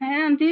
হ্যাঁ, আন্টি।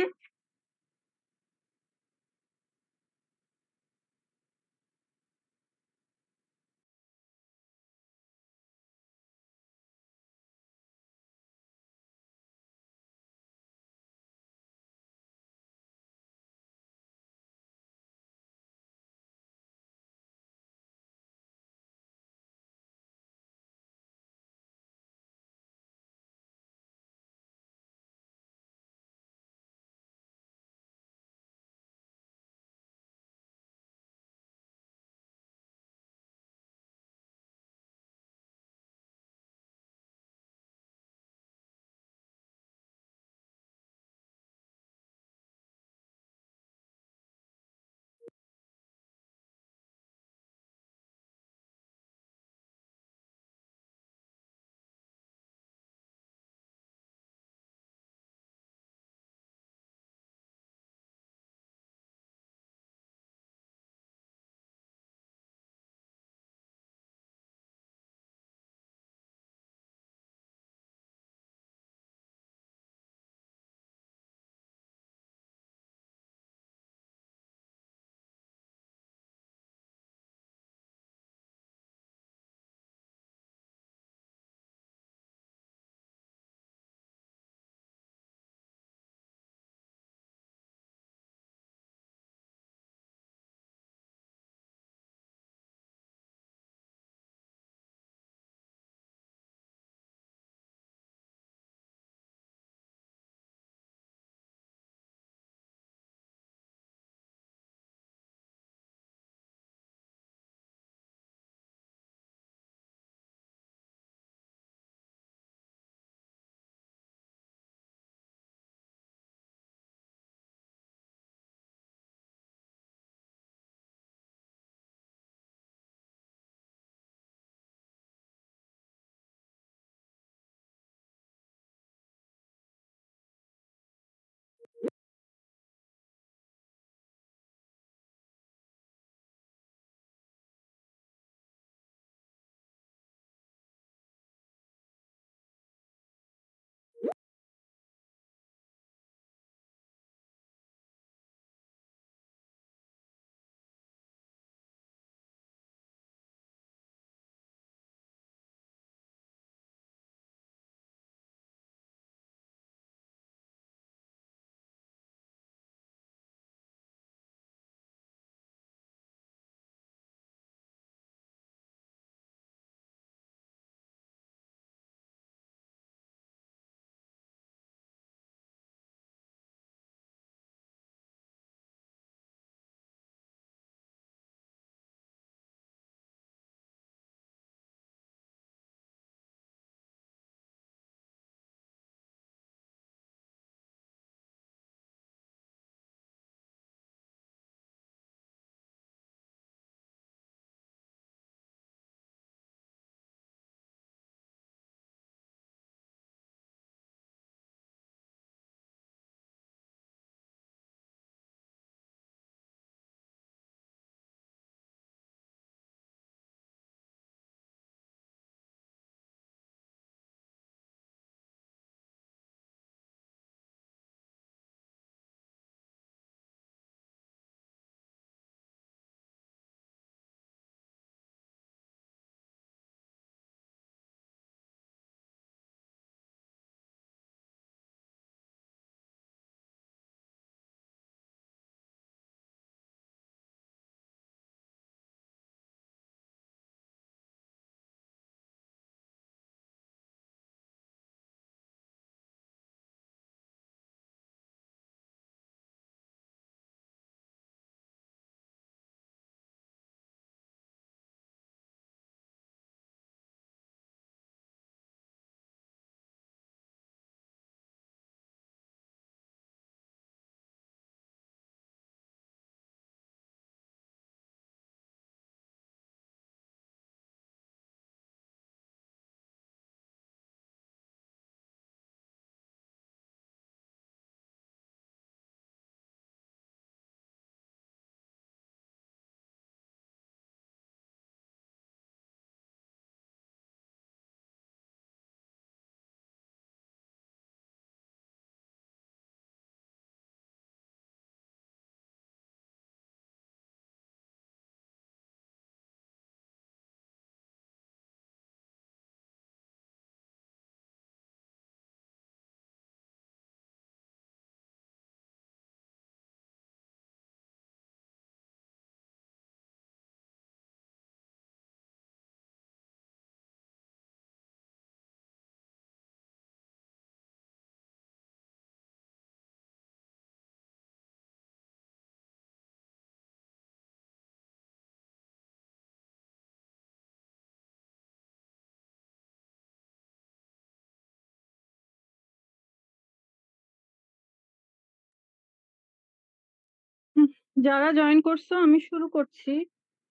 যারা জয়েন করছো আমি শুরু করছি,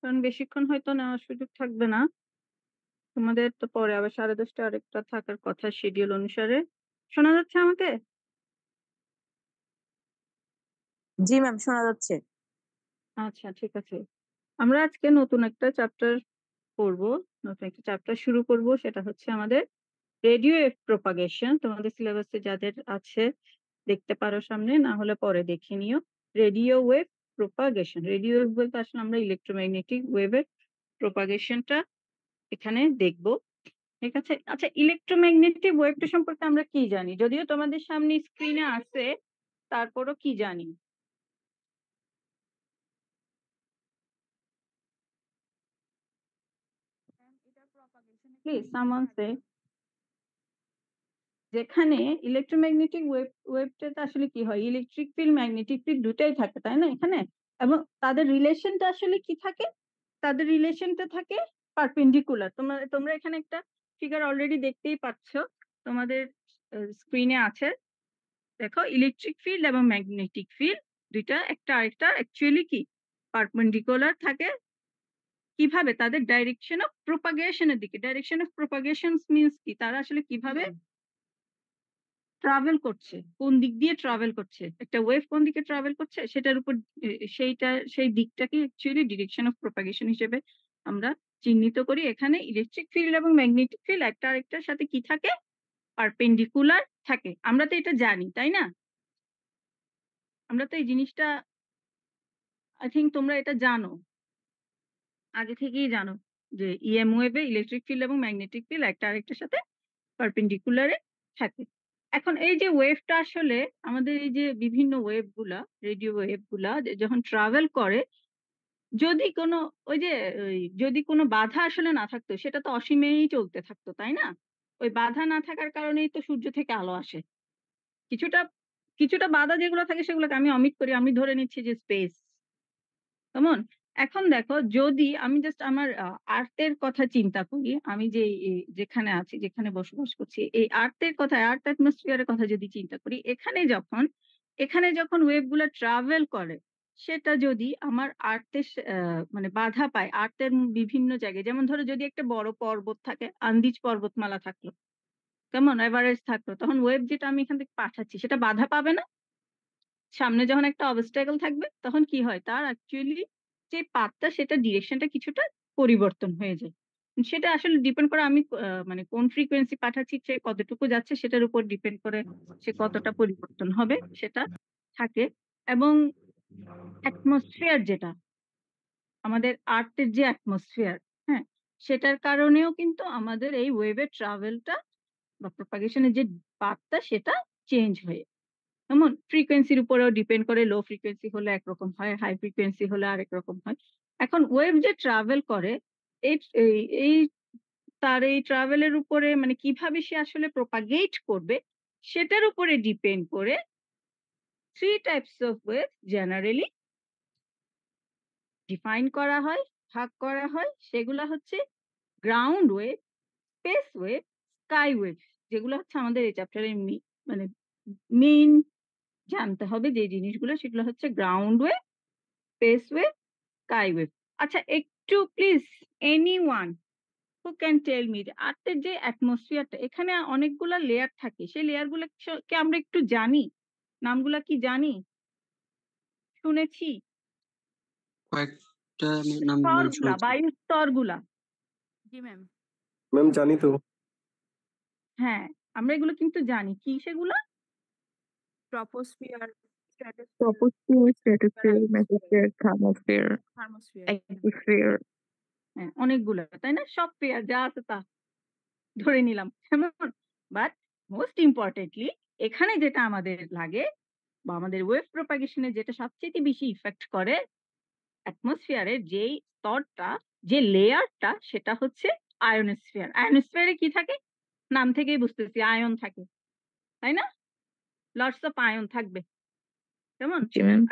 কারণ বেশিক্ষণ হয়তো নেওয়ার সুযোগ থাকবে না। তোমাদের তো পরে আবার 10:30 আরেকটা থাকার কথা শিডিউল অনুসারে। শোনা যাচ্ছে আমাকে? জি ম্যাম, শোনা যাচ্ছে। আচ্ছা, ঠিক আছে। আমরা আজকে নতুন একটা চ্যাপ্টার পড়বো, নতুন একটা চ্যাপ্টার শুরু করব। সেটা হচ্ছে আমাদের রেডিও ওয়েভ প্রপাগেশন। তোমাদের সিলেবাসে যাদের আছে দেখতে পারো সামনে, না হলে পরে দেখে নিও। Radio wave propagation, radio wave বলতে আসলে আমরা ইলেকট্রোম্যাগনেটিক ওয়েভের প্রপাগেশনটা এখানে দেখবো। ঠিক আছে। আচ্ছা, ইলেকট্রোম্যাগনেটিক ওয়েভটা সম্পর্কে আমরা কি জানি? যদিও তোমাদের সামনে স্ক্রিনে আছে, তারপরও কি জানি? Please someone say. যেখানে ইলেকট্রোম্যাগনেটিক ওয়েভটাতে আসলে কি হয়, ইলেকট্রিক ফিল্ড ম্যাগনেটিক ফিল্ড দুটাই থাকে, তাই না এখানে? এবং তাদের রিলেশনটা আসলে কি থাকে? তাদের রিলেশনটা থাকে পারপেন্ডিকুলার। তোমরা তোমরা এখানে একটা ফিগার অলরেডি দেখতেই পাচ্ছ, তোমাদের স্ক্রিনে আছে। দেখো, ইলেকট্রিক ফিল্ড এবং ম্যাগনেটিক ফিল্ড দুইটা একটা আরেকটা অ্যাকচুয়ালি কি পারপেন্ডিকুলার থাকে। কিভাবে? তাদের ডাইরেকশন অফ প্রপাগেশনের দিকে। ডাইরেকশন অফ প্রপাগেশন মিন্স কি, তারা আসলে কিভাবে ট্রাভেল করছে, কোন দিক দিয়ে ট্রাভেল করছে, একটা ওয়েভ কোন দিকে ট্রাভেল করছে সেটার উপর সেই দিকটাকে অ্যাকচুয়ালি ডিরেকশন অফ প্রপাগেশন হিসেবে আমরা চিহ্নিত করি। এখানে ইলেকট্রিক ফিল্ড এবং ম্যাগনেটিক ফিল্ড একটা আরেকটার সাথে কি থাকে? পারপেন্ডিকুলার থাকে। আমরা তো এটা জানি, তাই না? আমরা তো এই জিনিসটা আই থিঙ্ক তোমরা এটা জানো, আগে থেকেই জানো যে ইএম ওয়েভে ইলেকট্রিক ফিল্ড এবং ম্যাগনেটিক ফিল্ড একটা আরেকটার সাথে পারপেন্ডিকুলারে থাকে। এখন এই যে ওয়েভটা আসলে আমাদের এই যে বিভিন্ন ওয়েভ গুলা, রেডিও ওয়েভ গুলা যখন ট্রাভেল করে, যদি কোনো ওই যে যদি কোনো বাধা আসলে না থাকতো, সেটা তো অসীমেই চলতে থাকতো, তাই না? ওই বাধা না থাকার কারণেই তো সূর্য থেকে আলো আসে। কিছুটা কিছুটা বাধা যেগুলো থাকে সেগুলোকে আমি অমিট করি, আমি ধরে নিচ্ছি যে স্পেস। কেমন? এখন দেখো, যদি আমি জাস্ট আমার আর্থের কথা চিন্তা করি, আমি যে যেখানে আছি, যেখানে বসবাস করছি, এই আর্থের কথা, আর্থ অ্যাটমসফিয়ারের কথা যদি চিন্তা করি, এখানে যখন ওয়েভ গুলা ট্রাভেল করে, সেটা যদি আমার আর্থের মানে বাধা পায় আর্থের বিভিন্ন জায়গায়, যেমন ধরো যদি একটা বড় পর্বত থাকে, আন্দিজ পর্বতমালা থাকলো, কেমন এভারেস্ট থাকলো, তখন ওয়েভ যেটা আমি এখান থেকে পাঠাচ্ছি সেটা বাধা পাবে না। সামনে যখন একটা অবস্টাকল থাকবে, তখন কি হয়, তার অ্যাকচুয়ালি যে পাথটা, সেটা ডিরেকশনটা কিছুটা পরিবর্তন হয়ে যায়। সেটা আসলে ডিপেন্ড করে আমি মানে কোন ফ্রিকোয়েন্সি পাঠাচ্ছি, সে কতটুকু যাচ্ছে সেটার উপর ডিপেন্ড করে সে কতটা পরিবর্তন হবে সেটা থাকে। এবং অ্যাটমসফিয়ার যেটা, আমাদের আর্থের যে অ্যাটমসফিয়ার, হ্যাঁ, সেটার কারণেও কিন্তু আমাদের এই ওয়েভের ট্রাভেলটা বা প্রপাগেশনের যে পাথটা সেটা চেঞ্জ হয়ে, যেমন ফ্রিকোয়েন্সির উপরেও ডিপেন্ড করে। লো ফ্রিকোয়েন্সি হলে একরকম হয়, হাই ফ্রিকোয়েন্সি হলে আরেক রকম হয়। এখন ওয়েভ যে ট্রাভেল করে, এই এই এই তার এই ট্রাভেলের উপরে মানে কিভাবে সে আসলে প্রপাগেট করবে, সেটার উপরে ডিপেন্ড করে three types of wave generally define করা হয়, ভাগ করা হয়। সেগুলো হচ্ছে ground wave, space wave, sky wave. যেগুলো হচ্ছে আমাদের এই চ্যাপ্টারের মানে মেইন জানতে হবে যে জিনিসগুলো, সেগুলো হচ্ছে ground wave, space wave, sky wave. আচ্ছা, একটু please, anyone who can tell me, আর্থের যে অ্যাটমসফিয়ারটা, এখানে অনেকগুলা লেয়ার থাকে, সেই লেয়ার গুলো কে আমরা একটু জানি? নামগুলা কি জানি? শুনেছি? কয়েকটা নাম ম্যাম স্তরগুলা, শুনেছি। বায়ুর স্তরগুলা। জি ম্যাম। ম্যাম জানি তো। হ্যাঁ, আমরা এগুলো কিন্তু জানি। কি সেগুলো? Troposphere, stratosphere, troposphere, stratosphere, mesosphere, thermosphere, thermosphere. Exosphere. হ্যাঁ, অনেকগুলো, তাই না? সব পেয়ার যা আছে তা ধরে নিলাম, কেমন? বাট মোস্ট ইম্পর্টেন্টলি, এখানে যেটা আমাদের লাগে বা আমাদের ওয়েভ প্রপাগেশনে যেটা সবচেয়ে বেশি ইফেক্ট করে, অ্যাটমসফিয়ারের যেই স্তরটা, যে লেয়ারটা, সেটা হচ্ছে আয়নোস্ফিয়ার। আয়নোস্ফিয়ারে কি থাকে? নাম থেকেই বুঝতেছি, আয়ন থাকে, তাই না? লটস অফ আয়ন থাকবে, কেমন? জি ম্যাম।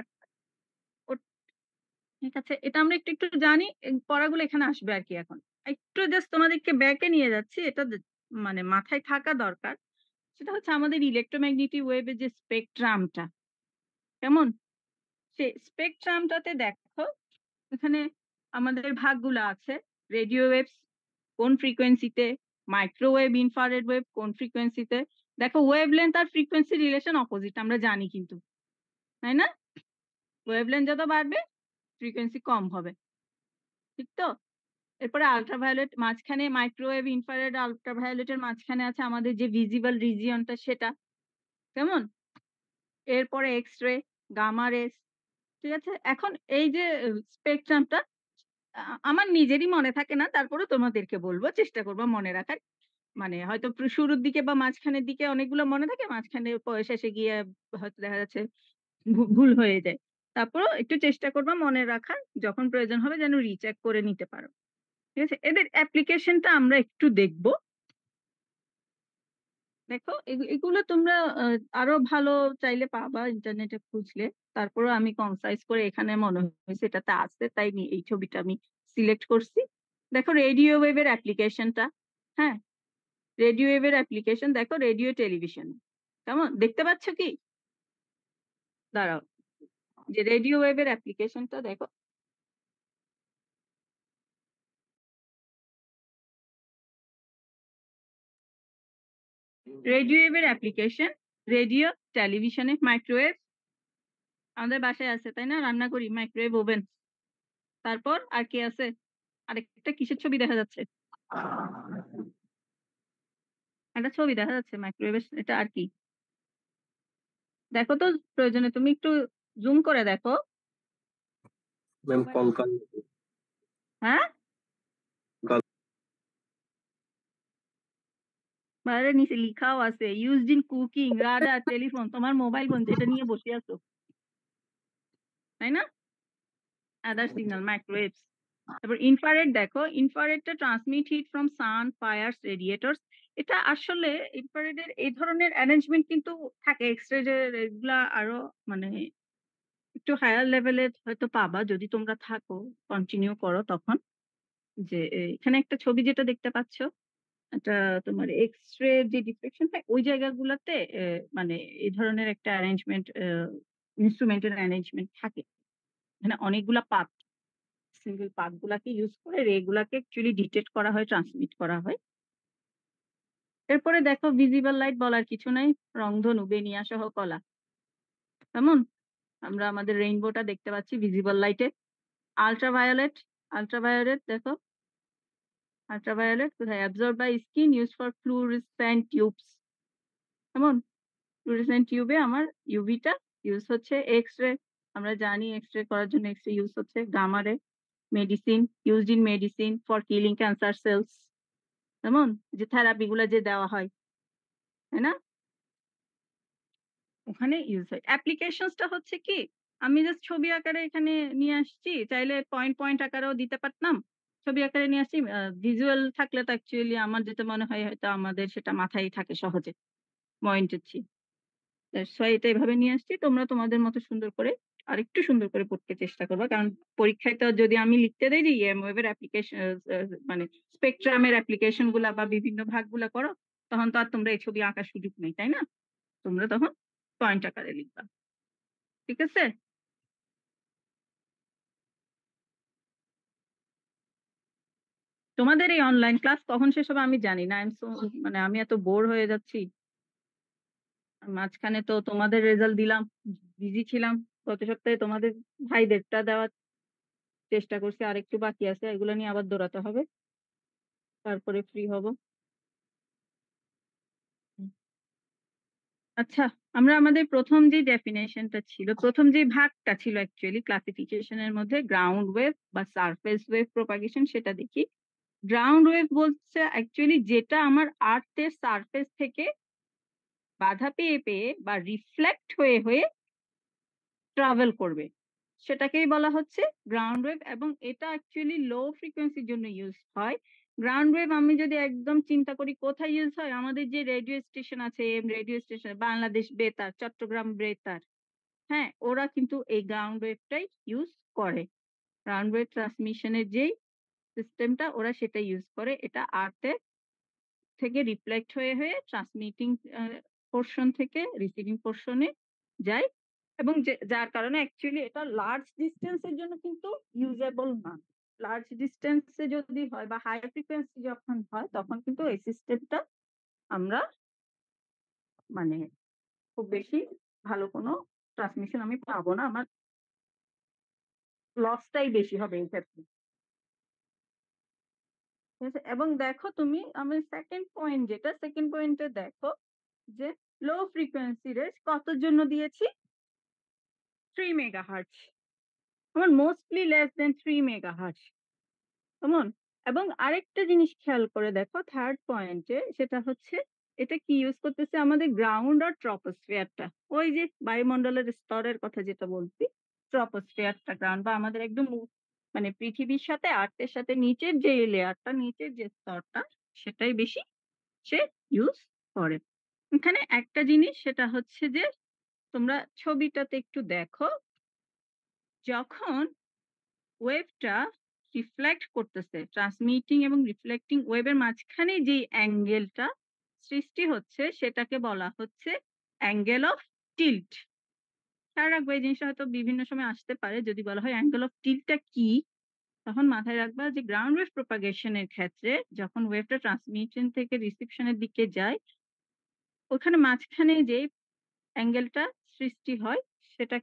ঠিক আছে, এটা আমরা একটু একটু জানি, পড়াগুলো এখানে আসবে আর কি। এখন একটু জাস্ট তোমাদেরকে ব্যাকে নিয়ে যাচ্ছি, এটা মানে মাথায় থাকা দরকার। সেটা হচ্ছে আমাদের ইলেকট্রোম্যাগনেটিক ওয়েভের যে স্পেকট্রামটা, কেমন? স্পেকট্রামটাতে দেখো এখানে আমাদের ভাগগুলো আছে। রেডিও ওয়েভস কোন ফ্রিকোয়েন্সিতে, মাইক্রোওয়েভ ইনফ্রারেড ওয়েভ কোন ফ্রিকোয়েন্সিতে। দেখো ওয়েভলেন্থ আর ফ্রিকোয়েন্সি রিলেশন অপোজিট আমরা জানি কিন্তু, তাই না? ওয়েভলেন্থ যত বাড়বে ফ্রিকোয়েন্সি কম হবে, ঠিক তো? এরপরে আল্ট্রাভায়োলেট, মাঝখানে মাইক্রোওয়েভ ইনফ্রারেড আল্ট্রাভায়োলেটের মাঝখানে আছে আমাদের যে ভিজিবল রিজিয়নটা সেটা, কেমন? এরপরে এক্স রে, গামা রেস, ঠিক আছে? এখন এই যে স্পেকট্রামটা আমার নিজেরই মনে থাকে না, তারপরেও তোমাদেরকে বলবো, চেষ্টা করবো মনে রাখার। মানে হয়তো শুরুর দিকে বা মাঝখানের দিকে অনেকগুলো মনে থাকে, মাঝখানে শেষে গিয়ে হয়তো দেখা যাচ্ছে ভুল হয়ে যায়। তারপরেও একটু চেষ্টা করবা মনে রাখার, যখন প্রয়োজন হবে যেন রিচেক করে নিতে পারো, ঠিক আছে? এদের অ্যাপ্লিকেশনটা আমরা একটু দেখবো। দেখো এগুলো তোমরা আরো ভালো চাইলে পাবা ইন্টারনেটে খুঁজলে। তারপরেও আমি কনসাইজ করে এখানে মনে হয়েছে এটাতে আছে, তাই এই ছবিটা আমি সিলেক্ট করছি। দেখো রেডিও ওয়েভের অ্যাপ্লিকেশনটা, হ্যাঁ, রেডিও ওয়েভের অ্যাপ্লিকেশন দেখো, রেডিও টেলিভিশন, কেমন দেখতে পাচ্ছ কি? দাঁড়াও, যে রেডিও ওয়েভের অ্যাপ্লিকেশনটা দেখো, রেডিও ওয়েভের অ্যাপ্লিকেশন, রেডিও, টেলিভিশনে, মাইক্রোওয়েভ আমাদের বাসায় আছে, তাই না? রান্না করি মাইক্রোওয়েভ ওভেন। তারপর আর কি আছে? আরেকটা কিসের ছবি দেখা যাচ্ছে? একটা ছবি দেখা যাচ্ছে মাইক্রোওয়েভের, এটা আর কি? দেখো তো, প্রয়োজনে তুমি একটু জুম করে দেখো। ম্যাম কঙ্কাল। হ্যাঁ, বাইরে নিচে লিখাও আছে used in cooking, radar, telephone. তোমার মোবাইল ফোন যেটা নিয়ে বসে আছো, তাই না? Other signal, microwaves. তারপর ইনফ্রারেড দেখো, ইনফ্রারেডটা transmit heat from sun, fires, radiators. এটা আসলে ইনফ্রারেডের এই ধরনের অ্যারেঞ্জমেন্ট কিন্তু থাকে। এক্সরে এগুলা আরো মানে একটু হায়ার লেভেলের হয়তো পাবা যদি তোমরা থাকো, কন্টিনিউ করো তখন। যে এখানে একটা ছবি যেটা দেখতে পাচ্ছ, এটা তোমার এক্স-রে যে ডিফ্লেকশন হয় ওই জায়গাগুলোতে মানে এই ধরনের একটা অ্যারেঞ্জমেন্ট, ইনস্ট্রুমেন্টের অ্যারেঞ্জমেন্ট থাকে। মানে অনেকগুলা পাত, সিঙ্গেল পাত গুলাকে ইউজ করে রে গুলাকে অ্যাকচুয়ালি ডিটেক্ট করা হয়, ট্রান্সমিট করা হয়। এরপরে দেখো ভিজিবল লাইট, বলার কিছু নাই, রংধনু, বেনিয়া সহ কলা, কেমন? আমরা আমাদের রেইনবোটা দেখতে পাচ্ছি ভিজিবল লাইটে। আল্ট্রাভায়োলেট, আল্ট্রাভায়োলেট দেখো, আল্ট্রাভায়োলেট কোথায়? Absorb by skin, use for fluorescent tubes, কেমন? ফ্লুorescent টিউবে আমার ইউভিটা ইউজ হচ্ছে। এক্স রে, আমরা জানি এক্স রে করার জন্য এক্স রে ইউজ হচ্ছে। Gamma ray, medicine, used in medicine for killing cancer cells, কেমন? যে থেরাপি গুলা যে দেওয়া হয়, তাই না? ওখানে ইউজ হয়। অ্যাপ্লিকেশনসটা হচ্ছে কি, আমি জাস্ট ছবি আকারে এখানে নিয়ে আসছি, চাইলে পয়েন্ট পয়েন্ট আকারেও দিতে পারতাম। ছবি আকারে নিয়ে আসছি, ভিজুয়াল থাকলে তো অ্যাকচুয়ালি আমার যেটা মনে হয় হয়তো আমাদের সেটা মাথায় থাকে সহজে, পয়েন্টের চেয়ে। দ্যাটস হোয়াই এটা এভাবে নিয়ে আসছি। তোমরা তোমাদের মতো সুন্দর করে আরেকটু সুন্দর করে পড়তে চেষ্টা করবা। কারণ পরীক্ষায় তো যদি আমি লিখতে দেই যে ওয়েভের অ্যাপ্লিকেশন, মানে স্পেকট্রামের অ্যাপ্লিকেশন গুলা বা বিভিন্ন ভাগগুলা করো, তখন তো আর তোমরা এই ছবি আঁকার সুযোগ নেই, তাই না? তোমরা তখন পয়েন্ট আকারে লিখবা, ঠিক আছে? তোমাদের এই অনলাইন ক্লাস কখন শেষ হবে আমি জানি না। মানে আমি এত বোর হয়ে যাচ্ছি। মাঝখানে তো তোমাদের রেজাল্ট দিলাম, বিজি ছিলাম। গত সপ্তাহে তোমাদের ভাইদেরটা দেওয়ার চেষ্টা করছি, আরেকটু বাকি আছে, এগুলো নিয়ে আবার দৌড়াতে হবে, তারপরে ফ্রি হব। আচ্ছা, আমরা আমাদের প্রথম যে ডেফিনেশনটা ছিল, প্রথম যে ভাগটা ছিল অ্যাকচুয়ালি ক্লাসিফিকেশনের মধ্যে, গ্রাউন্ড ওয়েভ বা সারফেস ওয়েভ প্রপাগেশন, সেটা দেখি। গ্রাউন্ড ওয়েভ বলছে অ্যাকচুয়ালি যেটা আমার আর্থের সারফেস থেকে বাধা পেয়ে পেয়ে বা রিফ্লেক্ট হয়ে হয়ে ট্রাভেল করবে, সেটাকেই বলা হচ্ছে গ্রাউন্ড ওয়েভ। এবং এটা অ্যাকচুয়ালি লো ফ্রিকোয়েন্সির জন্য ইউজ হয়। গ্রাউন্ড ওয়েভ আমি যদি একদম চিন্তা করি কোথায় ইউজ হয়, আমাদের যে রেডিও স্টেশন আছে, এম রেডিও স্টেশন, বাংলাদেশ বেতার, চট্টগ্রাম বেতার, হ্যাঁ, ওরা কিন্তু এই গ্রাউন্ড ওয়েভটাই ইউজ করে। গ্রাউন্ড ওয়েভ ট্রান্সমিশনের যেই সিস্টেমটা, ওরা সেটা ইউজ করে। এটা আর্থের থেকে রিফ্লেক্ট হয়ে হয়ে ট্রান্সমিটিং পোর্শন থেকে রিসিভিং পোর্শনে যায়। এবং যার কারণে অ্যাকচুয়ালি এটা লার্জ ডিস্টেন্স এর জন্য কিন্তু ইউজেবল না। লার্জ ডিস্টেন্সে যদি হয় বা হাই ফ্রিকোয়েন্সি যখন হয় তখন কিন্তু এই সিস্টেমটা আমরা মানে খুব বেশি ভালো কোনো ট্রান্সমিশন আমি পাবো না, আমার লসটাই বেশি হবে এই ক্ষেত্রে। ঠিক আছে? এবং দেখো তুমি আমি সেকেন্ড পয়েন্টে দেখো যে লো ফ্রিকোয়েন্সি রেঞ্জ কতর জন্য দিয়েছি, 3 মেগাহার্টজ। আমার মোস্টলি লেস দেন 3 মেগাহার্টজ, কেমন? এবং আরেকটা জিনিস খেয়াল করে দেখো থার্ড পয়েন্টে, সেটা হচ্ছে এটা কি ইউজ করতেছে আমাদের গ্রাউন্ড আর ট্রপোস্ফিয়ারটা, ওই যে বায়ুমণ্ডলের স্তরের কথা যেটা বলছি, ট্রপোস্ফিয়ারটা গ্রাউন্ড বা আমাদের একদম মানে পৃথিবীর সাথে আর্থের সাথে নিচের যে লেয়ারটা, নিচের যে স্তরটা, সেটাই বেশি সে ইউজ করে। এখানে একটা জিনিস সেটা হচ্ছে যে তোমরা ছবিটাতে একটু দেখো, যখন ওয়েভটা রিফ্লেক্ট করতেছে, ট্রান্সমিটিং এবং রিফ্লেক্টিং ওয়েভের মাঝখানে যে অ্যাঙ্গেলটা সৃষ্টি হচ্ছে সেটাকে বলা হচ্ছে অ্যাঙ্গেল অফ টিল্ট। খেয়াল রাখবে এই জিনিসটা হয়তো বিভিন্ন সময় আসতে পারে, যদি বলা হয় অ্যাঙ্গেল অফ টিল্টটা কি, তখন মাথায় রাখবা যে গ্রাউন্ড ওয়েভ প্রপাগেশনের ক্ষেত্রে যখন ওয়েভটা ট্রান্সমিশন থেকে রিসিপশনের দিকে যায়, ওখানে মাঝখানে যে অ্যাঙ্গেলটা সৃষ্টি হয় সেটা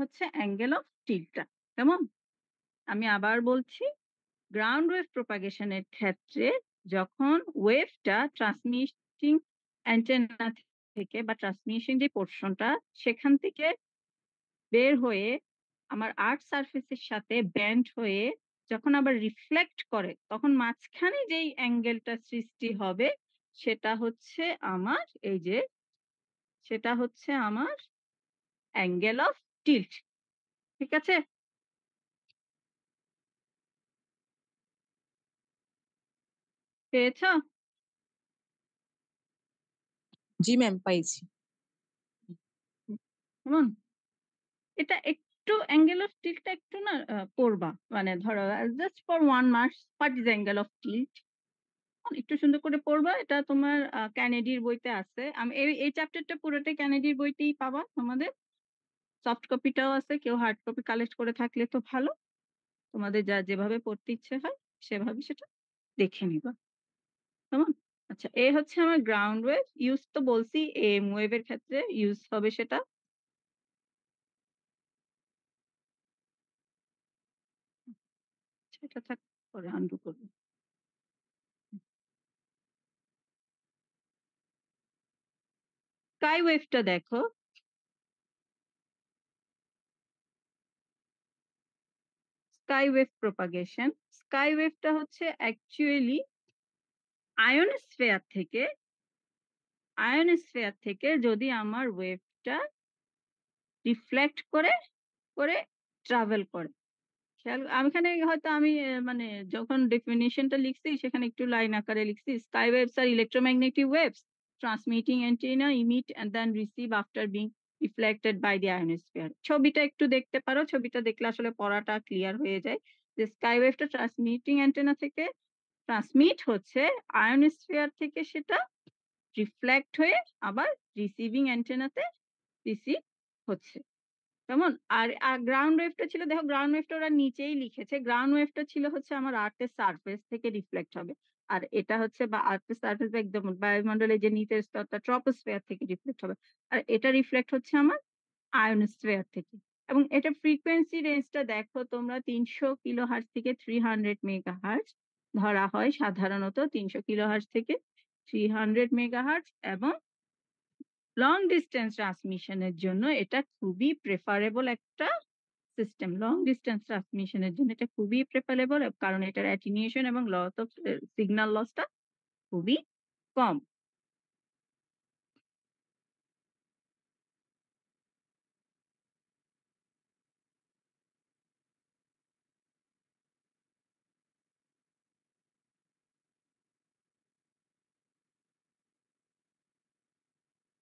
হচ্ছে অ্যাঙ্গেল অফ টিল্টটা। কেমন? আমি আবার বলছি, গ্রাউন্ড ওয়েভ প্রপাগেশনের ক্ষেত্রে যখন ওয়েভটা ট্রান্সমিটিং অ্যান্টেনা থেকে বা ট্রান্সমিশন যে পোর্শনটা সেখান থেকে বের হয়ে আমার আর্থ সারফেসের সাথে ব্যান্ড হয়ে যখন আবার রিফ্লেক্ট করে, তখন মাঝখানে যেই অ্যাঙ্গেলটা সৃষ্টি হবে সেটা হচ্ছে আমার এই যে সেটা হচ্ছে আমার অ্যাঙ্গেল অফ টিল্ট। ঠিক আছে? পেয়েছ? জি ম্যাম, পাইছি। কেমন? এটা একটু অ্যাঙ্গেল অফ টিল্টটা একটু না পড়বা, মানে ধরো just for 1 marks what is angle of tilt, একটু সুন্দর করে পড়বা। এটা তোমার ক্যানেডির বইতে আছে। আমি এই চ্যাপ্টারটা পুরোটাই ক্যানেডির বইতেই পাবা তোমাদের। সফট কপিটাও আছে, কেউ হার্ড কপি কালেক্ট করে থাকলে তো ভালো। তোমাদের যেভাবে পড়তে ইচ্ছে হয় সেভাবে সেটা দেখে নিবা। কেমন? আচ্ছা, এ হচ্ছে আমার গ্রাউন্ড ওয়েভ ইউজ, তো বলছি এম ওয়েভের ক্ষেত্রে ইউজ হবে সেটা। সেটা থাক, পরে আনডু করবো। স্কাই ওয়েভটা দেখো, স্কাই ওয়েভ প্রপাগেশন। স্কাই ওয়েভটা হচ্ছে অ্যাকচুয়ালি আয়নোস্ফিয়ার থেকে যদি আমার ওয়েভটা রিফ্লেক্ট করে করে ট্রাভেল করে। আমি এখানে হয়তো আমি মানে যখন ডেফিনিশনটা লিখছি সেখানে একটু লাইন আকারে লিখছি, স্কাই ওয়েভস আর electromagnetic waves transmitting antenna emit and then receive after being reflected by the ionosphere. ছবিটা একটু দেখতে পারো, ছবিটা দেখলে আসলে পড়াটা ক্লিয়ার হয়ে যায় যে স্কাই ওয়েভটা ট্রান্সমিটিং অ্যান্টেনা থেকে ট্রান্সমিট হচ্ছে, আয়নোস্ফিয়ার থেকে সেটা রিফ্লেক্ট হয়ে আবার রিসিভিং অ্যান্টেনাতে রিসিভ হচ্ছে। কেমন? আর গ্রাউন্ড ওয়েভটা ছিল, দেখো গ্রাউন্ড ওয়েভটা ওরা নিচেই লিখেছে, গ্রাউন্ড ওয়েভটা ছিল হচ্ছে আমার আর্থের সারফেস থেকে রিফ্লেক্ট হবে। আর এটা হচ্ছে বা আর্থের সারফেস বা একদম বায়ুমণ্ডলের যে নিচের স্তরটা ট্রপোস্ফিয়ার থেকে রিফ্লেক্ট হবে। আর এটা রিফ্লেক্ট হচ্ছে আমার আয়নোস্ফিয়ার থেকে। এবং এটা ফ্রিকোয়েন্সি রেঞ্জটা দেখো তোমরা, 300 কিলোহার্টজ থেকে 300 মেগাহার্টজ ধরা হয় সাধারণত, 300 কিলোহার্টজ থেকে 300 মেগাহার্টজ। এবং লং ডিস্টেন্স ট্রান্সমিশনের জন্য এটা খুবই প্রেফারেবল একটা সিস্টেম। লং ডিস্টেন্স ট্রান্সমিশনের জন্য এটা খুবই প্রেফারেবল, কারণ এটার অ্যাটেনিউশন এবং লস অফ সিগন্যাল লসটা খুবই কম।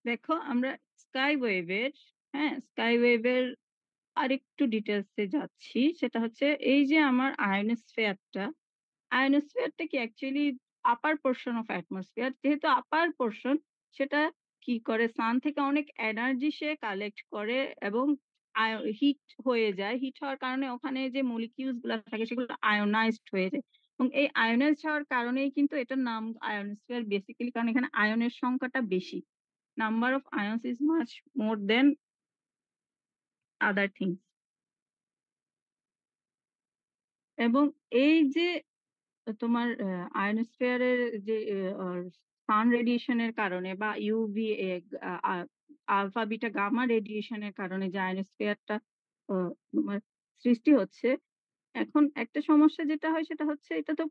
দেখো আমরা স্কাই ওয়েভের স্কাই ওয়েভের আরেকটু ডিটেলসে যাচ্ছি। সেটা হচ্ছে এই যে আমার আয়নোস্ফিয়ারটা কি actually upper portion of atmosphere, যেহেতু আপার পোর্শন সেটা কি করে সান থেকে অনেক এনার্জি সে কালেক্ট করে এবং হিট হয়ে যায়। হিট হওয়ার কারণে ওখানে যে মলিকিউলস গুলা থাকে সেগুলো আয়োনাইজড হয়ে যায়। এবং এই আয়োনাইজড হওয়ার কারণেই কিন্তু এটার নাম আয়োনোস্ফিয়ার বেসিক্যালি, কারণ এখানে আয়নের সংখ্যাটা বেশি। Number of ions is much more than other things. এবং এই যে তোমার আয়নোস্ফিয়ারের যে সান রেডিয়েশনের কারণে বা ইউভি আলফা বিটা গামা রেডিয়েশনের কারণে যে আয়নোস্ফিয়ারটা তোমার সৃষ্টি হচ্ছে, এখন একটা সমস্যা যেটা হয় সেটা হচ্ছে এটা তো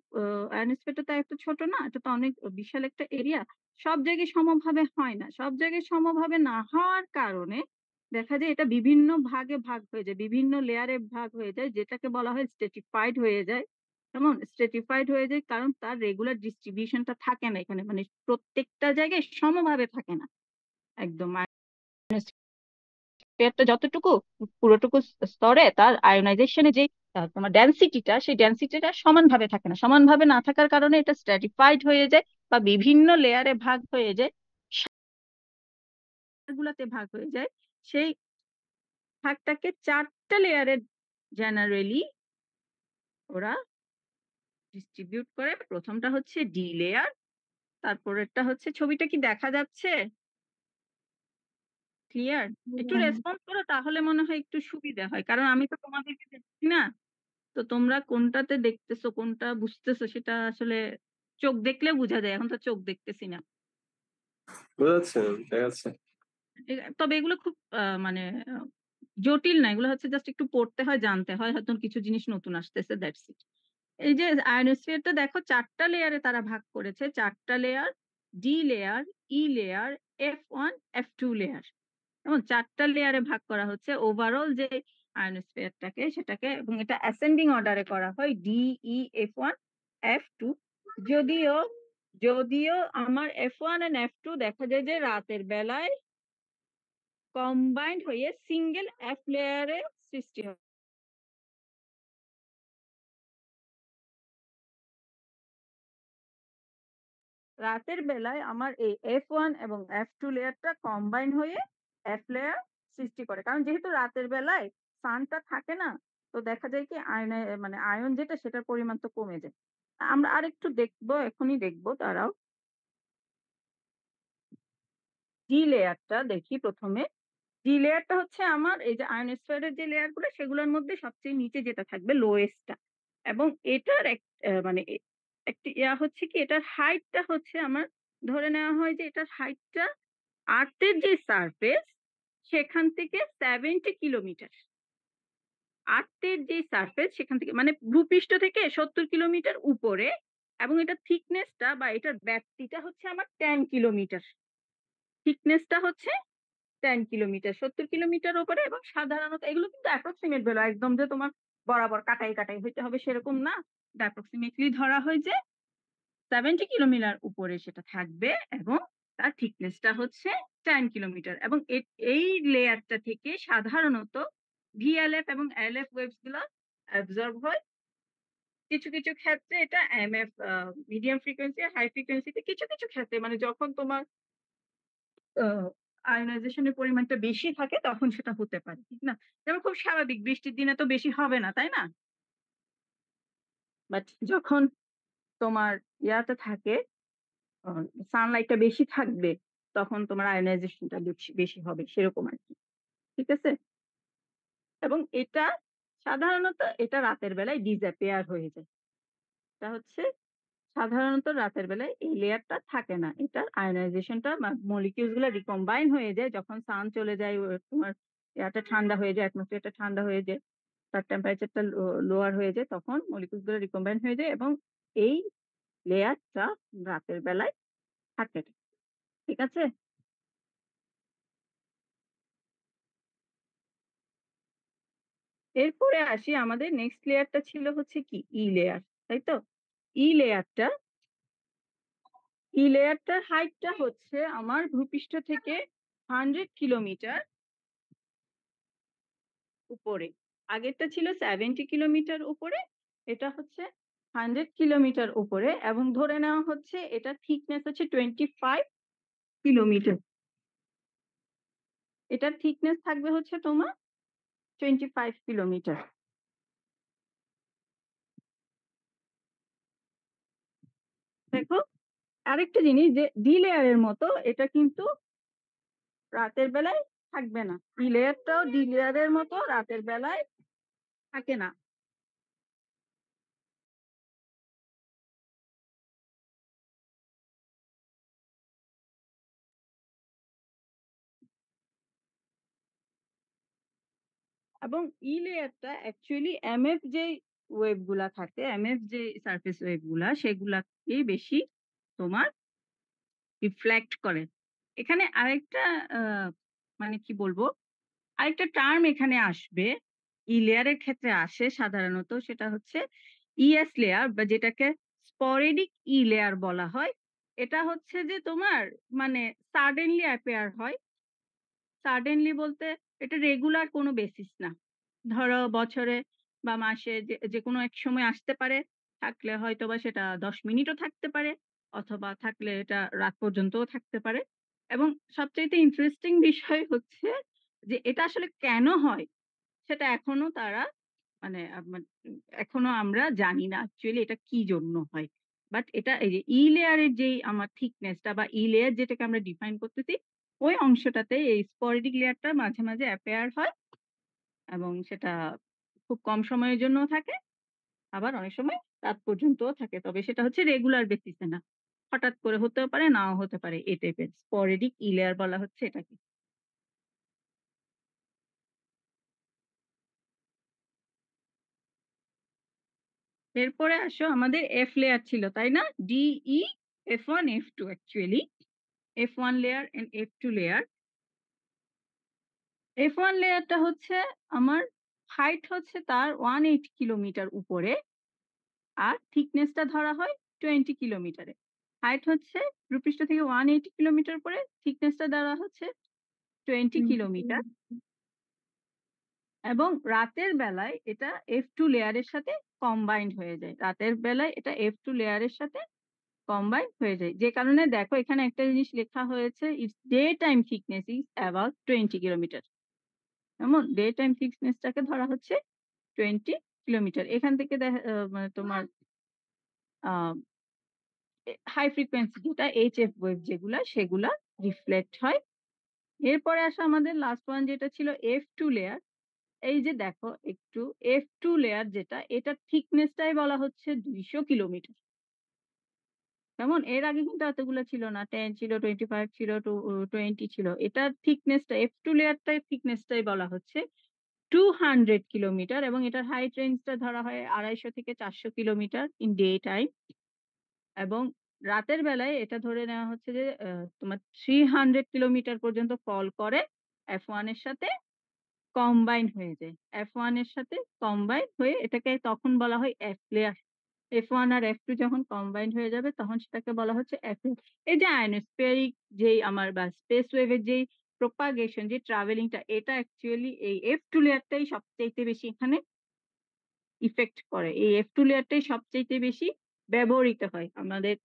আয়নোস্ফিয়ারটা তো এত ছোট না, এটা তো অনেক বিশাল একটা এরিয়া। সব জায়গায় সমভাবে হয় না, সব জায়গায় সমভাবে না হওয়ার কারণে দেখা যায় এটা বিভিন্ন ভাগে ভাগ হয়ে যায়, বিভিন্ন লেয়ারে ভাগ হয়ে যায়, যেটাকে বলা হয় স্ট্রেটিফাইড হয়ে যায়। কেমন স্ট্রেটিফাইড হয়ে যায়, কারণ তার রেগুলার ডিস্ট্রিবিউশনটা থাকে না এখানে, মানে প্রত্যেকটা জায়গায় সমভাবে থাকে না একদম। স্পেয়ারটা যতটুকু পুরোটুকু স্তরে তার আয়োনাইজেশনে যে তোমার ডেনসিটিটা, সেই ডেনসিটিটা সমানভাবে থাকে না। সমানভাবে না থাকার কারণে এটা স্ট্র্যাটিফাইড হয়ে যায় বা বিভিন্ন লেয়ারে ভাগ হয়ে যায়, গুলাতে ভাগ হয়ে যায়। সেই ভাগটাকে 4টা লেয়ারে জেনারেলি ওরা ডিস্ট্রিবিউট করে। প্রথমটা হচ্ছে ডি লেয়ার, তারপরেরটা হচ্ছে, ছবিটা কি দেখা যাচ্ছে? ক্লিয়ার? একটু রেসপন্স করো, তাহলে মনে হয় একটু সুবিধা হয়, কারণ আমি তো তোমাদেরকে দেখছি না। তো তোমরা কোনটাতে দেখতেছো, কোনটা বুঝতেছো, সেটা আসলে চোখ দেখলে বোঝা যায়, এখন তো চোখ দেখতেছি না। বোঝা যাচ্ছে ম্যাম, দেখা যাচ্ছে। তবে এগুলো খুব মানে জটিল না, এগুলো হচ্ছে জাস্ট একটু পড়তে হয়, জানতে হয়, হয়তো কিছু জিনিস নতুন আসতেছে, দ্যাটস ইট। এই যে আয়নোস্ফিয়ারটা দেখো 4টা লেয়ারে তারা ভাগ করেছে, 4টা লেয়ার, ডি লেয়ার, ই লেয়ার, F1 F2 লেয়ার, এবং 4টা লেয়ারে ভাগ করা হচ্ছে ওভারঅল যে আয়নোস্ফিয়ারটাকে, সেটাকে। এবং এটা অ্যাসেন্ডিং অর্ডারে করা হয়, ডি ই F1 F2। যদিও যদিও আমার F1 এন্ড F2 দেখা যায় যে রাতের বেলায় কম্বাইন্ড হয়ে সিঙ্গেল F লেয়ারে সৃষ্টি হয়। রাতের বেলায় আমার এই F1 এবং F2 লেয়ারটা কম্বাইন হয়ে F লেয়ার সৃষ্টি করে, কারণ যেহেতু রাতের বেলায় সানটা থাকে না, তো দেখা যায় কি আয়নে মানে আয়ন যেটা, সেটার পরিমাণ তো কমে যায়। আমরা আরেকটু দেখবো, এখনই দেখবো, দাঁড়াও। ডি লেয়ারটা দেখি প্রথমে। ডি লেয়ারটা হচ্ছে আমার এই যে আয়নোস্ফিয়ারের যে লেয়ার গুলো, সেগুলোর মধ্যে সবচেয়ে নিচে যেটা থাকবে, লোয়েস্টটা। এবং এটার মানে একটি হচ্ছে কি, এটার হাইটটা হচ্ছে আমার, ধরে নেওয়া হয় যে এটার হাইটটা আর্থের যে সারফেস সেখান থেকে 70 কিলোমিটার। আর্থের যে সারফেস সেখান থেকে, মানে ভূপৃষ্ঠ থেকে 70 কিলোমিটার উপরে। এবং এটা থিকনেসটা বা এটার ব্যাপ্তিটা হচ্ছে আমার 10 কিলোমিটার। থিকনেসটা হচ্ছে 10 কিলোমিটার, 70 কিলোমিটার উপরে। এবং সাধারণত এগুলো কিন্তু অ্যাপ্রক্সিমেট ভ্যালু, একদম যে তোমার বরাবর কাটাই কাটাই হইতে হবে সেরকম না। অ্যাপ্রক্সিমেটলি ধরা হয় যে 70 কিলোমিটার উপরে সেটা থাকবে, এবং তার থিকনেসটা হচ্ছে 10 কিলোমিটার। এবং এই লেয়ারটা থেকে সাধারণত ভিএলএফ এবং এলএফ ওয়েভস গুলো অ্যাবজর্ব হয়। কিছু কিছু ক্ষেত্রে এটা এমএফ, মিডিয়াম ফ্রিকোয়েন্সি আর হাই ফ্রিকোয়েন্সিতে, কিছু কিছু ক্ষেত্রে, মানে যখন তোমার আয়োনাইজেশনের পরিমাণটা বেশি থাকে তখন সেটা হতে পারে, ঠিক না? যেমন খুব স্বাভাবিক, বৃষ্টির দিনে তো বেশি হবে না, তাই না? বাট যখন তোমার ইয়াতে থাকে, সানলাইটটা বেশি থাকবে, তখন তোমার আয়োনাইজেশনটা বেশি বেশি হবে, সেরকম আর কি। ঠিক আছে? এবং এটা সাধারণত এটা রাতের বেলায় ডিসঅ্যাপিয়ার হয়ে যায়। এটা হচ্ছে সাধারণত রাতের বেলায় এই লেয়ারটা থাকে না, এটার আয়োনাইজেশনটা, মলিকিউলস গুলো রিকম্বাইন হয়ে যায় যখন সান চলে যায়, তোমার এয়ারটা ঠান্ডা হয়ে যায়, অ্যাটমসফিয়ারটা ঠান্ডা হয়ে যায়, তার টেম্পারেচারটা লোয়ার হয়ে যায়, তখন মলিকিউলস গুলো রিকম্বাইন হয়ে যায় এবং এই লেয়ারটা রাতের বেলায় থাকে না। ঠিক আছে? এরপরে আসি, আমাদের নেক্সট লেয়ারটা ছিল হচ্ছে কি, ই লেয়ার, তাই তো? ই লেয়ারটা ই লেয়ারটার হাইটটা হচ্ছে আমার ভূপৃষ্ঠ থেকে 100 কিলোমিটার উপরে। আগেরটা ছিল 70 কিলোমিটার উপরে, এটা হচ্ছে 100 কিলোমিটার উপরে। এবং ধরে নেওয়া হচ্ছে এটা থিকনেস হচ্ছে 25 কিলোমিটার। এটার থিকনেস থাকবে হচ্ছে তোমার 25 কিলোমিটার। দেখো আরেকটা জিনিস যে ডি লেয়ারের মতো এটা কিন্তু রাতের বেলায় থাকবে না। ই লেয়ারটাও ডি লেয়ারের মতো রাতের বেলায় থাকে না। এবং ই লেয়ারটা অ্যাকচুয়ালি এমএফ যে ওয়েভ গুলা থাকে, এমএফ যে সারফেস ওয়েভ গুলা সেগুলাকে বেশি তোমার রিফ্লেক্ট করে। এখানে আরেকটা মানে কি বলবো, আরেকটা টার্ম এখানে আসবে, ই লেয়ারের ক্ষেত্রে আসে সাধারণত, সেটা হচ্ছে ইএস লেয়ার বা যেটাকে স্পরেডিক ই লেয়ার বলা হয়। এটা হচ্ছে যে তোমার মানে সাডেনলি অ্যাপিয়ার হয়। সাডেনলি বলতে এটা রেগুলার কোনো বেসিস না। ধরো বছরে বা মাসে যে কোনো এক সময় আসতে পারে, থাকলে হয়তোবা সেটা 10 মিনিটও থাকতে পারে, অথবা থাকলে এটা রাত পর্যন্তও থাকতে পারে। এবং সবচাইতে ইন্টারেস্টিং বিষয় হচ্ছে যে এটা আসলে কেন হয় সেটা এখনো তারা মানে এখনো আমরা জানি না অ্যাকচুয়ালি এটা কি জন্য হয়। বাট এটা এই যে ই লেয়ারের যেই আমার থিকনেসটা বা ই লেয়ার যেটাকে আমরা ডিফাইন করতেছি, ওই অংশটাতে এই স্পোরেডিক লেয়ারটা মাঝে, মাঝে অ্যাপিয়ার হয় এবং সেটা খুব কম সময়ের জন্যও থাকে, আবার অনেক সময় রাত পর্যন্তও থাকে। তবে সেটা হচ্ছে রেগুলার বেসিসে না। হঠাৎ করে হতেও পারে, নাও হতে পারে। এই টাইপের স্পোরেডিক ই লেয়ার বলা হচ্ছে এটাকে। এরপরে আসো আমাদের এফ লেয়ার ছিল, তাই না? D E, F1, F2 actually. F1 layer and F2 layer. F1 লেয়ারটা হচ্ছে আমার হাইট হচ্ছে তার 180 কিলোমিটার উপরে, আর থিকনেসটা ধরা হয় 20 কিলোমিটারে। হাইট হচ্ছে ভূপৃষ্ঠ থেকে 180 কিলোমিটার উপরে, থিকনেসটা ধরা হচ্ছে 20 কিলোমিটার। এবং রাতের বেলায় এটা F2 লেয়ারের সাথে কম্বাইন্ড হয়ে যায়। রাতের বেলায় এটা F2 লেয়ারের সাথে কম্বাইন হয়ে যায়। যে কারণে দেখো এখানে একটা জিনিস লেখা হয়েছে, it's day time thickness is about 20 kilometre. কেমন? ডে টাইম থিকনেসটাকে ধরা হচ্ছে 20 কিলোমিটার। এখান থেকে মানে তোমার হাই ফ্রিকোয়েন্সি যেটা এইচএফ ওয়েভ যেগুলা সেগুলা রিফ্লেক্ট হয়। এরপরে আসা আমাদের লাস্ট ওয়ান যেটা ছিল F2 লেয়ার। এই যে দেখো একটু F2 লেয়ার যেটা, এটার থিকনেসটাই বলা হচ্ছে 200 কিলোমিটার। কেমন? এর আগে কিন্তু এতগুলো ছিল না। 10 ছিল, 25 ছিল, 20 ছিল। এটার থিকনেসটা F2 লেয়ারটার থিকনেসটাই বলা হচ্ছে 200 কিলোমিটার এবং এটার হাইট রেঞ্জটা ধরা হয় 250 থেকে 400 কিলোমিটার ইন ডে টাইম। এবং রাতের বেলায় এটা ধরে নেওয়া হচ্ছে যে তোমার 300 কিলোমিটার পর্যন্ত ফল করে F1 এর সাথে কম্বাইন হয়ে যায়। F1 এর সাথে কম্বাইন হয়ে এটাকে তখন বলা হয় F লেয়ার। F1 আর F2 যখন কম্বাইন্ড হয়ে যাবে তখন সেটাকে বলা হচ্ছে F লেয়ার। এই যে আয়নোস্ফেরিক যেই আমার বা স্পেস ওয়েভ এর যেই প্রোপাগেশন যে ট্রাভেলিংটা, এটা অ্যাকচুয়ালি এই F2 লেয়ারটাই সবচাইতে বেশি এখানে ইফেক্ট করে। এই F2 লেয়ারটাই সবচাইতে বেশি ব্যবহৃত হয় আমাদের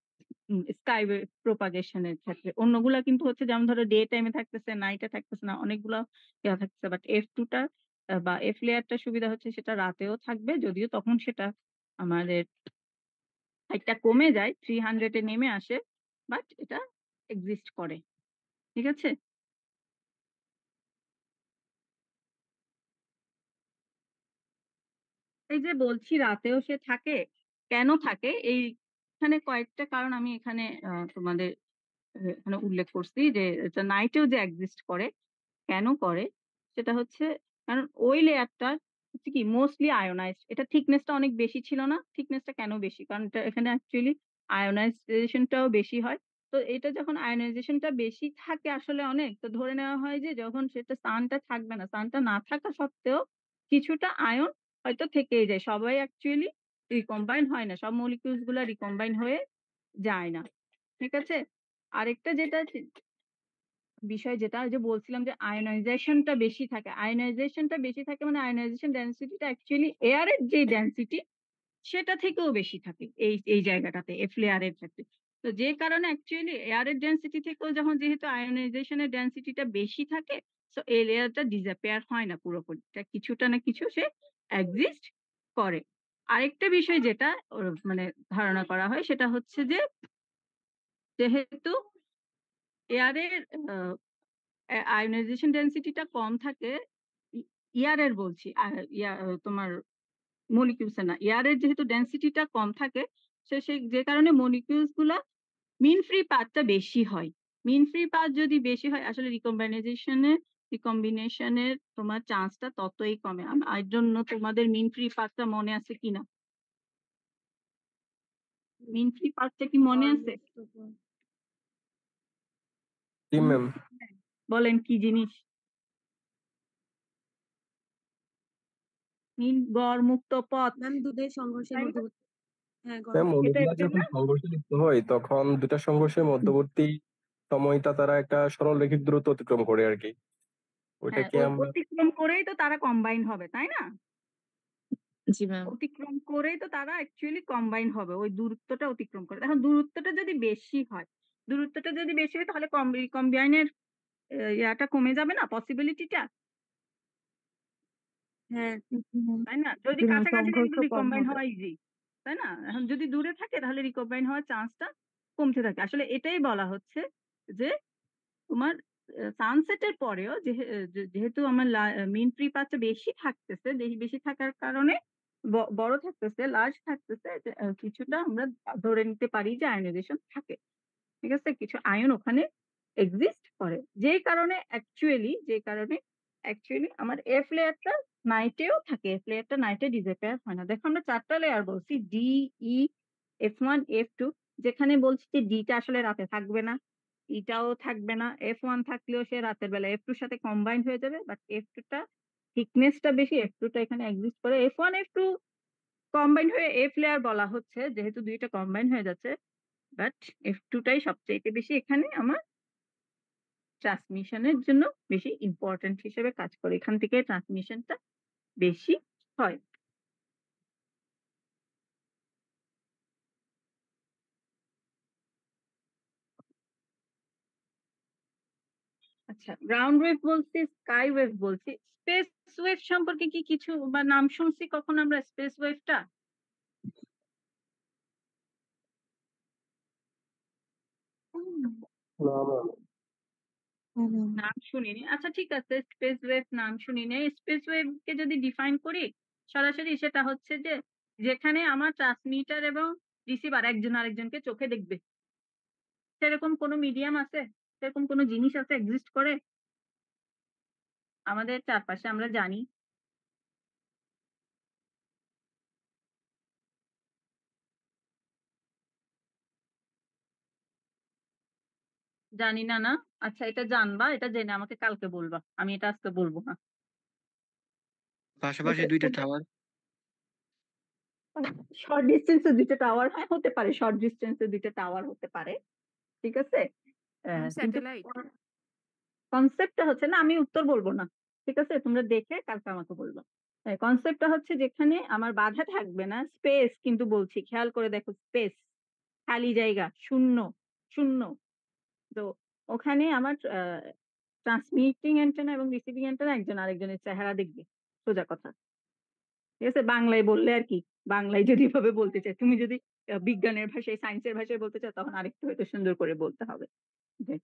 স্কাই ওয়েভ প্রোপাগেশন এর ক্ষেত্রে। অন্যগুলা কিন্তু হচ্ছে যেমন ধরো ডে টাইমে থাকতেছে, নাইটে থাকতেছে না, অনেকগুলা ইয়া থাকতেছে। বাট F2 টা বা F লেয়ারটা সুবিধা হচ্ছে সেটা রাতেও থাকবে, যদিও তখন সেটা আমাদের হাইটটা কমে যায়, 300 এ নেমে আসে। বাট এটা এক্সিস্ট করে। ঠিক আছে? এই যে বলছি রাতেও সে থাকে, কেন থাকে? এইখানে কয়েকটা কারণ আমি এখানে তোমাদের এখানে উল্লেখ করছি যে এটা নাইটেও যে এক্সিস্ট করে। কেন করে? সেটা হচ্ছে কারণ ওই লেয়ারটা হচ্ছে কি মোস্টলি আয়োনাইজড। এটা থিকনেসটা অনেক বেশি ছিল না। থিকনেসটা কেন বেশি? কারণ এটা এখানে অ্যাকচুয়ালি আয়োনাইজেশনটাও বেশি হয়। তো এটা যখন আয়োনাইজেশনটা বেশি থাকে আসলে অনেক, তো ধরে নেওয়া হয় যে যখন সেটা সানটা থাকবে না, সানটা না থাকা সত্ত্বেও কিছুটা আয়ন হয়তো থেকেই যায়। সবাই অ্যাকচুয়ালি রিকম্বাইন হয় না। সব মলিকিউলস গুলা রিকম্বাইন হয়ে যায় না। ঠিক আছে? আরেকটা যেটা বিষয় যেটা ওই যে বলছিলাম যে আয়োনাইজেশনটা বেশি থাকে। আয়োনাইজেশনটা বেশি থাকে মানে আয়োনাইজেশন ডেনসিটিটা অ্যাকচুয়ালি এয়ারের যে ডেনসিটি সেটা থেকেও বেশি থাকে এই জায়গাটাতে এফ লেয়ারের ক্ষেত্রে। তো যে কারণে অ্যাকচুয়ালি এয়ারের ডেনসিটি থেকেও যখন যেহেতু আয়োনাইজেশনের ডেনসিটিটা বেশি থাকে, সো এই লেয়ারটা ডিসঅ্যাপিয়ার হয় না পুরোপুরি। এটা কিছুটা না কিছু সে এক্সিস্ট করে। আরেকটা বিষয় যেটা মানে ধারণা করা হয় সেটা হচ্ছে যে যেহেতু এয়ারের আয়োনাইজেশন ডেনসিটিটা কম থাকে, ই ইয়ারের বলছি তোমার মলিকিউলস এর না। এয়ারের যেহেতু ডেনসিটিটা কম থাকে, সেই যে কারণে মলিকিউলস গুলা মিন ফ্রি পাথটা বেশি হয়। মিন ফ্রি পাথ যদি বেশি হয় আসলে রিকম্বিনেশনের তোমার চান্সটা ততই কমে। আই ডোন্ট নো তোমাদের মিন ফ্রি পাথটা মনে আছে কিনা? মিন ফ্রি পাথটা কি মনে আছে? জি ম্যাম। বলেন কি জিনিস? গড় মুক্ত পথ, ম্যাম দুধের সংঘর্ষের তাই না? মধ্যবর্তী হ্যাঁ ম্যাম এটা অণুগুলা এটার যখন না? সংঘর্ষে লিপ্ত হয় তখন দুটা সংঘর্ষের মধ্যবর্তী সময়টা তারা একটা সরলরেখিক দূরত্ব অতিক্রম করে আর কি। হ্যাঁ, ওইটাকে আমরা অতিক্রম করেই তো তারা কম্বাইন হবে, তাই না? জি ম্যাম অতিক্রম করেই তো তারা অ্যাকচুয়ালি কম্বাইন হবে ওই দূরত্বটা অতিক্রম করে। এখন দূরত্বটা যদি বেশি হয়, তাহলে কম্বাইনের ইয়াটা কমে যাবে না, পসিবিলিটিটা, হ্যাঁ তাই না? যদি জি ম্যাম কাছাকাছি থাকে সংঘর্ষ তো কম রিকম্বাইন হবে। হওয়া ইজি, তাই না? এখন যদি দূরে থাকে তাহলে রিকম্বাইন হওয়ার চান্সটা কমতে থাকে। আসলে এটাই বলা হচ্ছে যে তোমার সানসেটের পরেও যেহেতু আমার মিন ফ্রি পাথটা বেশি থাকতেছে, বেশি থাকার কারণে বড় থাকতেছে, লার্জ থাকতেছে, কিছুটা আমরা ধরে নিতে পারি যে আয়নাইজেশন থাকে। ঠিক আছে? কিছু আয়ন ওখানে এক্সিস্ট করে। যে কারণে অ্যাকচুয়ালি আমার এফ লেয়ারটা নাইটেও থাকে। এফ লেয়ারটা নাইটে ডিসঅ্যাপিয়ার হয় না। দেখো আমরা ৪ টা লেয়ার বলছি, ডি, ই, F1, F2, যেখানে বলছি যে ডি টা আসলে রাতে থাকবে না, ই টাও থাকবে না। F1 থাকলেও সে রাতের বেলা F2 এর সাথে কম্বাইন্ড হয়ে যাবে। বাট F2 টা থিকনেসটা বেশি, F2 টা এখানে এক্সিস্ট করে। F1, F2 কম্বাইন্ড হয়ে এফ লেয়ার বলা হচ্ছে যেহেতু ২ টা কম্বাইন্ড হয়ে যাচ্ছে। বাট F2 টাই সবচাইতে বেশি এখানে আমার ট্রান্সমিশনের জন্য বেশি ইম্পোর্টেন্ট হিসেবে কাজ করে। এখান থেকে ট্রান্সমিশনটা বেশি হয়। আচ্ছা, গ্রাউন্ড ওয়েভ বলছি, স্কাই ওয়েভ বলছি। স্পেস ওয়েভ সম্পর্কে কি কিছু বা নাম শুনছি কখন আমরা স্পেস ওয়েভটা? না ম্যাম। নাম শুনিনি। আচ্ছা ঠিক আছে, স্পেস ওয়েভ নাম শুনিনি। স্পেস ওয়েভ কে যদি ডিফাইন করি সরাসরি, সেটা হচ্ছে যে যেখানে আমার ট্রান্সমিটার এবং রিসিভার একজন আরেকজনকে চোখে দেখবে, সেরকম কোনো মিডিয়াম আছে, সেরকম কোনো জিনিস আছে, এক্সিস্ট করে আমাদের চারপাশে, আমরা জানি। জানি না, না? আচ্ছা, এটা জানবা, এটা জেনে আমাকে কালকে বলবা, আমি এটা আজকে বলবো না। পাশাপাশি ওকে, ২ টা টাওয়ার। শর্ট ডিস্টেন্সে ২ টা টাওয়ার, হ্যাঁ হতে পারে, শর্ট ডিস্টেন্সে ২ টা টাওয়ার হতে পারে। ঠিক আছে? ম্যাম কিন্তু স্যাটেলাইট। কনসেপ্টটা হচ্ছে না, আমি উত্তর বলবো না। ঠিক আছে? তোমরা দেখে কালকে আমাকে বলবা। কনসেপ্টটা হচ্ছে যেখানে আমার বাধা থাকবে না, স্পেস কিন্তু বলছি, খেয়াল করে দেখো, স্পেস খালি জায়গা, শূন্য, শূন্য। তো ওখানে আমার ট্রান্সমিটিং অ্যান্টেনা এবং রিসিভিং অ্যান্টেনা একজন আরেকজনের চেহারা দেখবে, সোজা কথা। ঠিক আছে? বাংলায় বললে আর কি, বাংলায় যদি এভাবে বলতে চাই, তুমি যদি বিজ্ঞানের ভাষায়, সায়েন্সের ভাষায় বলতে চাও তখন আরেকটু হয়তো সুন্দর করে বলতে হবে। যে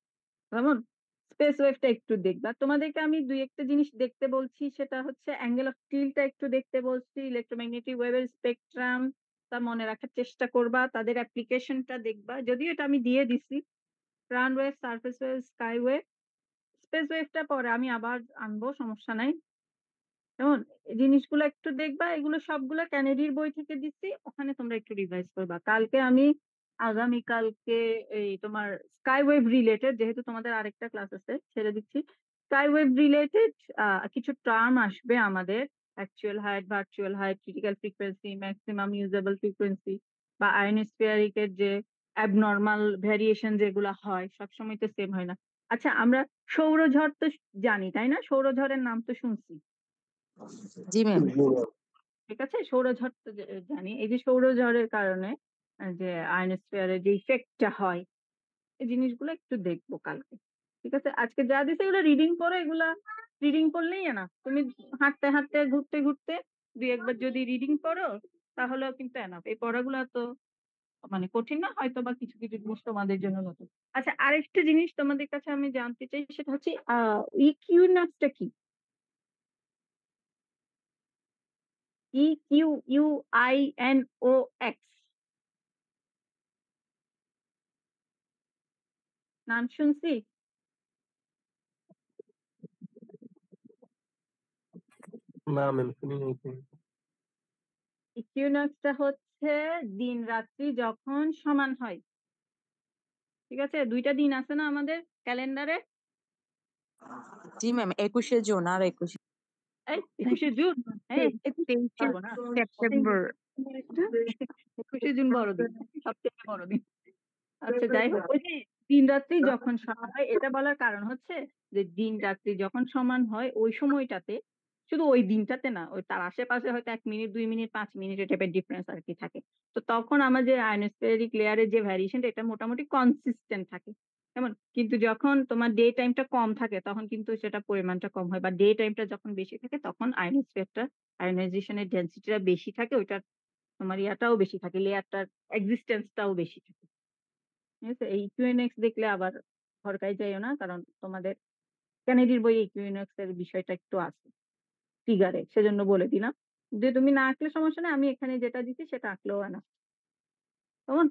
কেমন? স্পেস ওয়েভটা একটু দেখবা। তোমাদেরকে আমি ২-১ টা জিনিস দেখতে বলছি, সেটা হচ্ছে অ্যাঙ্গেল অফ টিল্টটা একটু দেখতে বলছি, ইলেক্ট্রোম্যাগনেটিক ওয়েভের স্পেকট্রাম তা মনে রাখার চেষ্টা করবা, তাদের অ্যাপ্লিকেশনটা দেখবা। যদিও এটা আমি দিয়ে দিছি, ground wave, surface wave, sky wave. Space ওয়েভটা পরে আমি আবার আনবো, সমস্যা নাই। কেমন? এই জিনিসগুলো একটু দেখবা, এগুলো সবগুলা কেনেডির বই থেকে দিচ্ছি, ওখানে তোমরা একটু রিভাইজ করবা। আগামীকালকে এই তোমার স্কাই ওয়েভ রিলেটেড, যেহেতু তোমাদের আরেকটা ক্লাস আছে, ছেড়ে দিচ্ছি। স্কাই ওয়েভ রিলেটেড কিছু টার্ম আসবে আমাদের, actual height, virtual height, critical frequency, maximum usable frequency, বা আয়নোস্ফিয়ারিক এর যে অ্যাবনর্মাল ভ্যারিয়েশন যেগুলো হয়, সবসময় তো সেম হয় না। আচ্ছা, আমরা সৌরঝড় তো জানি, তাই না? সৌরঝড়ের নাম তো শুনছি। জি ম্যাম ঠিক আছে? সৌরঝড় তো জানি। এই যে সৌরঝড়ের কারণে যে আয়নোস্ফিয়ারের যে ইফেক্টটা হয় এই জিনিসগুলো একটু দেখবো কালকে। ঠিক আছে? আজকে যা দিছে এগুলো রিডিং করো, এগুলা রিডিং করলেই না। তুমি হাঁটতে, হাঁটতে, ঘুরতে, ঘুরতে ২-১ বার যদি রিডিং করো তাহলেও কিন্তু এনাফ। এই পড়াগুলা তো মানে কঠিন না, হয়তোবা কিছু, কিছু জিনিস তোমাদের জন্য নতুন। আচ্ছা, আরেকটা জিনিস তোমাদের কাছে আমি জানতে চাই, সেটা হচ্ছে ইকুইনক্সটা কি? ইকিউইউআইএনওএক্স নাম শুনছি? না ম্যাম, শুনি নাই তো। ইকুইনক্সটা হচ্ছে দিন রাত্রি যখন সমান হয়। ঠিক আছে? ২ টা দিন আছে না আমাদের ক্যালেন্ডারে? জি ম্যাম ২১শে জুন আর ২১শে এই ২১শে জুন? এই ২৩শে পারবো না। সেপ্টেম্বর। ২১শে জুন বড়দিন। সবথেকে বড়দিন। আচ্ছা, যাই হোক, ওই যে দিন রাত্রি যখন সমান হয়, এটা বলার কারণ হচ্ছে যে দিন রাত্রি যখন সমান হয় ওই সময়টাতে, শুধু ওই দিনটাতে না, ওই তার আশেপাশে হয়তো ১ মিনিট, ২ মিনিট, ৫ মিনিট এই টাইপের ডিফারেন্স আরকি থাকে। তো তখন আমাদের আয়নোস্ফেরিক লেয়ারের যে ভ্যারিয়েশনটা এটা মোটামুটি কনসিস্টেন্ট থাকে। কেমন? কিন্তু যখন তোমার ডে টাইমটা কম থাকে তখন কিন্তু সেটার পরিমাণটা কম হয়, বা ডে টাইমটা যখন বেশি থাকে তখন আয়নোস্ফিয়ারটা আয়োনাইজেশন এর ডেনসিটিটা বেশি থাকে, ওইটার তোমার ইয়াটাও বেশি থাকে, লেয়ারটার এক্সিস্টেন্স টাও বেশি থাকে। ঠিক আছে? এই ইকুইনক্স দেখলে আবার ভড়কাই যাইও না, কারণ তোমাদের কেনেডির বইয়ে ইকুইনক্স এর বিষয়টা একটু আছে ফিগারে, সেজন্য বলে দিলাম। যে তুমি না আঁকলে সমস্যা নাই, আমি এখানে যেটা দিচ্ছি সেটা আঁকলেও না। কেমন?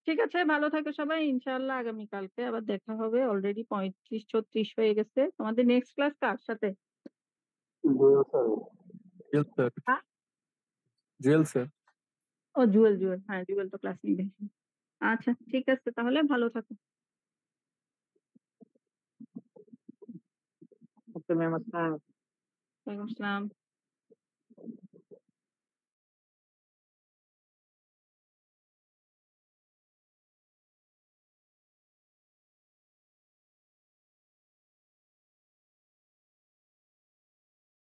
ঠিক আছে, ভালো থাকো সবাই। ইনশাআল্লাহ আগামীকালকে আবার দেখা হবে। অলরেডি ৩৫-৩৬ হয়ে গেছে। তোমাদের নেক্সট ক্লাস কার সাথে? জুয়েল স্যার। জুয়েল স্যার। হ্যাঁ? জুয়েল স্যার। ও জুয়েল, জুয়েল। হ্যাঁ, জুয়েল তো ক্লাস নিবে। আচ্ছা, ঠিক আছে, তাহলে ভালো থাকো। ওকে ম্যাম, আসসালাম। ওয়ালাইকুম আসসালাম।